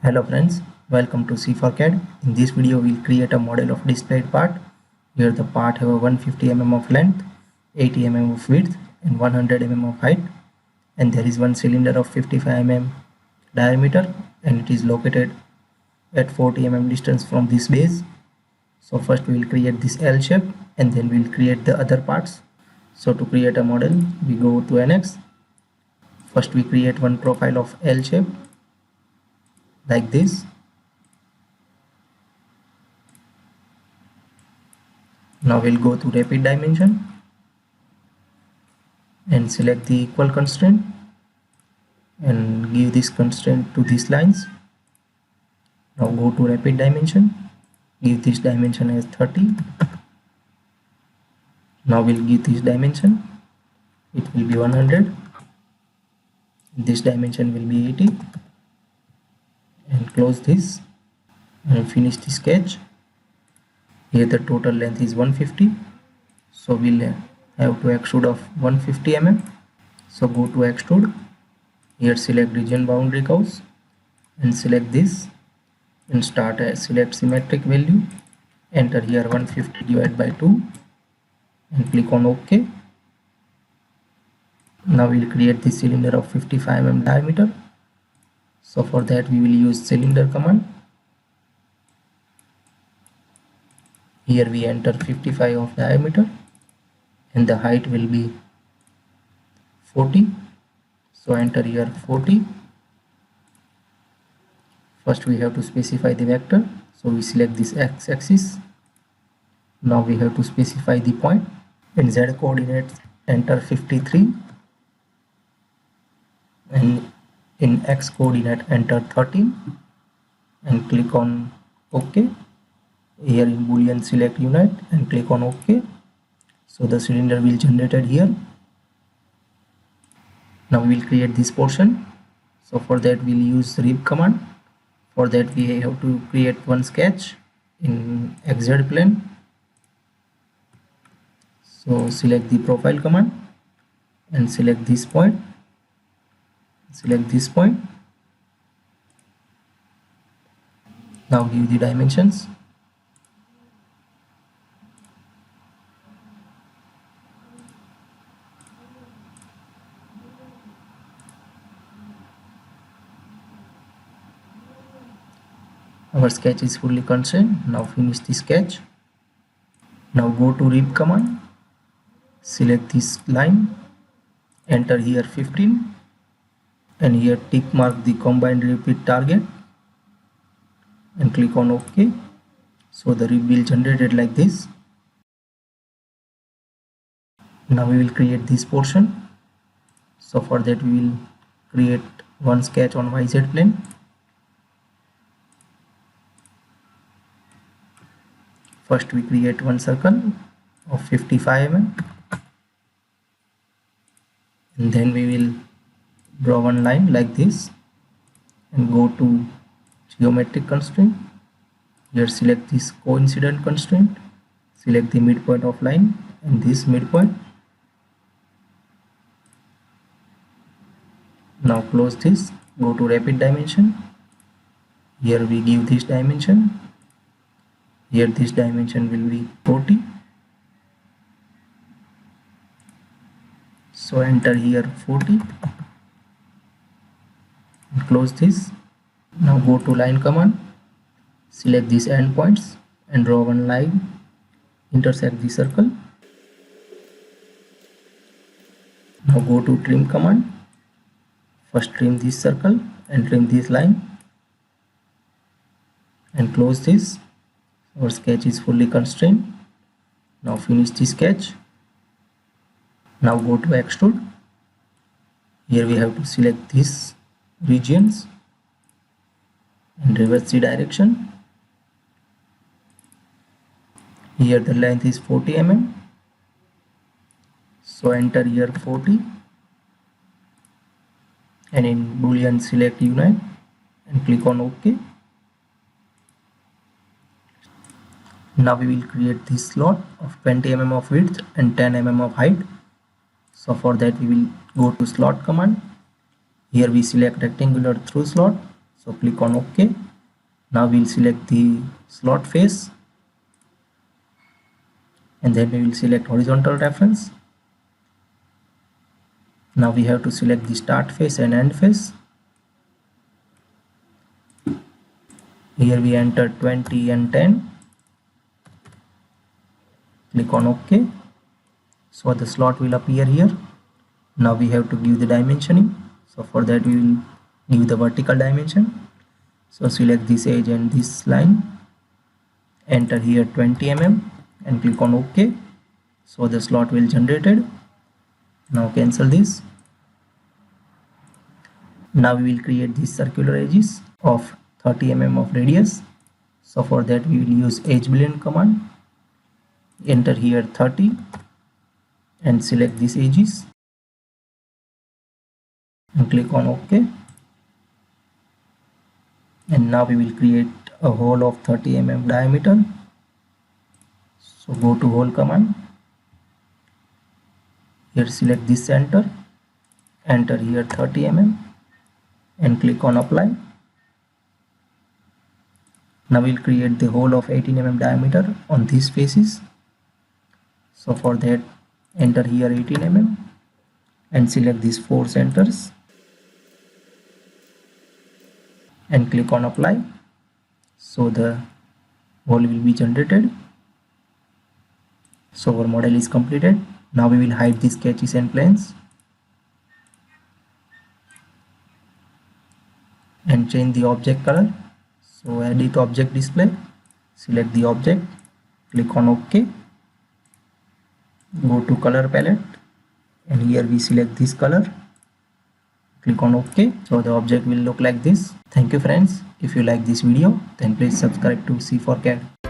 Hello friends, welcome to C4CAD. In this video we'll create a model of displayed part. Here the part have a 150 mm of length, 80 mm of width and 100 mm of height, and there is one cylinder of 55 mm diameter and it is located at 40 mm distance from this base. So first we will create this L shape and then we'll create the other parts. So to create a model we go to NX. First we create one profile of L shape like this. Now we'll go to rapid dimension and select the equal constraint and give this constraint to these lines. Now go to rapid dimension, give this dimension as 30. Now we'll give this dimension, it will be 100. This dimension will be 80 and close this and finish the sketch. Here the total length is 150, so we'll have to extrude of 150 mm. So go to extrude, here select region boundary curves and select this and select symmetric value, enter here 150 divided by 2 and click on OK. Now we'll create the cylinder of 55 mm diameter. So for that we will use cylinder command. Here we enter 55 of diameter and the height will be 40. So enter here 40. First we have to specify the vector. So we select this x-axis. Now we have to specify the point. In z coordinates enter 53 and in x coordinate enter 13 and click on OK. Here in boolean select unite and click on OK. So the cylinder will generated here. Now we will create this portion. So for that we'll use rib command. For that we have to create one sketch in XZ plane. So select the profile command and select this point. Select this point. Now give the dimensions. Our sketch is fully constrained. Now finish the sketch. Now go to rib command, select this line, enter here 15 and here tick mark the combined repeat target and click on OK. So the rib will generated like this. Now we will create this portion. So for that we will create one sketch on YZ plane. First we create one circle of 55 mm and then we will draw one line like this and go to geometric constraint. Here select this coincident constraint, select the midpoint of line and this midpoint. Now close this, go to rapid dimension. Here we give this dimension. Here this dimension will be 40. So enter here 40 and close this. Now go to line command, select these endpoints and draw one line, intersect the circle. Now go to trim command, first trim this circle and trim this line and close this. Our sketch is fully constrained. Now finish the sketch. Now go to extrude. Here we have to select these regions and reverse the direction. Here the length is 40 mm. So enter here 40 and in boolean select unite and click on OK. Now we will create this slot of 20 mm of width and 10 mm of height. So for that we will go to slot command. Here we select rectangular through slot. So click on OK. Now we'll select the slot face, and then we will select horizontal reference. Now we have to select the start face and end face. Here we enter 20 and 10. Click on OK. So the slot will appear here. Now we have to give the dimensioning. So for that we will give the vertical dimension. So select this edge and this line. Enter here 20 mm and click on OK. So the slot will generated. Now cancel this. Now we will create these circular edges of 30 mm of radius. So for that we will use edge blend command. Enter here 30 and select these edges and click on OK. And now we will create a hole of 30 mm diameter. So go to hole command. Here select this center. Enter here 30 mm and click on apply. Now we'll create the hole of 18 mm diameter on these faces. So for that enter here 18 mm and select these 4 centers and click on apply. So the hole will be generated. So our model is completed. Now we will hide these sketches and planes and change the object color. So edit object display, select the object, click on OK, go to color palette and here we select this color, click on OK. So the object will look like this. Thank you friends. If you like this video then please subscribe to C4CAD.